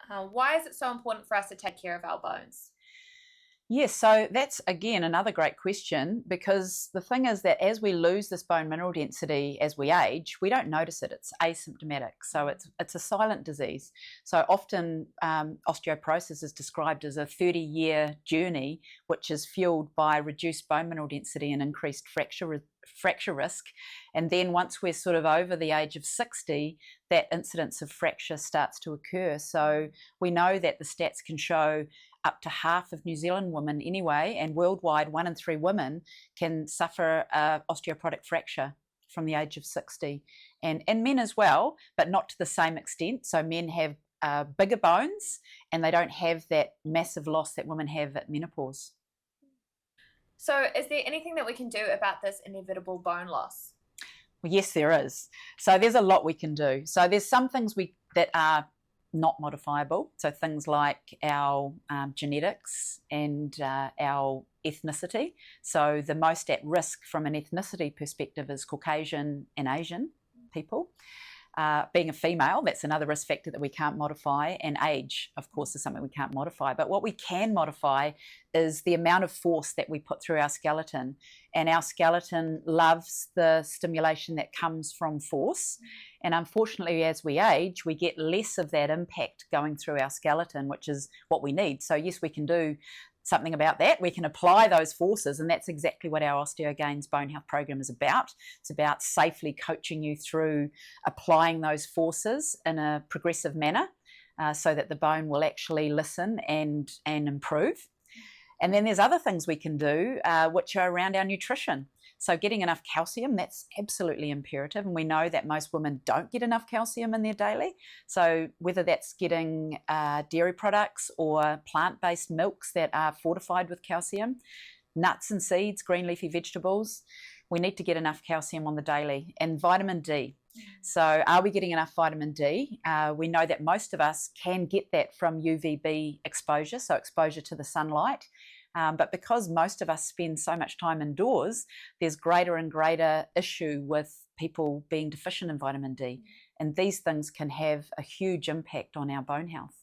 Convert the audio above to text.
Why is it so important for us to take care of our bones? Yes, so that's again another great question, because the thing is that as we lose this bone mineral density as we age, we don't notice it. It's asymptomatic, so it's a silent disease. So often osteoporosis is described as a 30-year journey, which is fueled by reduced bone mineral density and increased fracture risk. And then once we're sort of over the age of 60, that incidence of fracture starts to occur. So we know that the stats can show up to half of New Zealand women anyway, and worldwide 1 in 3 women can suffer osteoporotic fracture from the age of 60, and men as well, but not to the same extent. So men have bigger bones and they don't have that massive loss that women have at menopause. So is there anything that we can do about this inevitable bone loss? Well, yes, there is. So there's a lot we can do. So there's some things that are not modifiable. So things like our genetics and our ethnicity. So the most at risk from an ethnicity perspective is Caucasian and Asian people. Being a female, that's another risk factor that we can't modify, and age, of course, is something we can't modify. But what we can modify is the amount of force that we put through our skeleton, and our skeleton loves the stimulation that comes from force. And unfortunately, as we age, we get less of that impact going through our skeleton, which is what we need. So yes, we can do something about that. We can apply those forces, and that's exactly what our OSTEO-GAINS bone health program is about. It's about safely coaching you through applying those forces in a progressive manner, so that the bone will actually listen and improve. And then there's other things we can do which are around our nutrition. So getting enough calcium, that's absolutely imperative. And we know that most women don't get enough calcium in their daily. So whether that's getting dairy products or plant-based milks that are fortified with calcium, nuts and seeds, green leafy vegetables, we need to get enough calcium on the daily. And vitamin D. So are we getting enough vitamin D? We know that most of us can get that from UVB exposure, so exposure to the sunlight. But because most of us spend so much time indoors, there's greater and greater issue with people being deficient in vitamin D. And these things can have a huge impact on our bone health.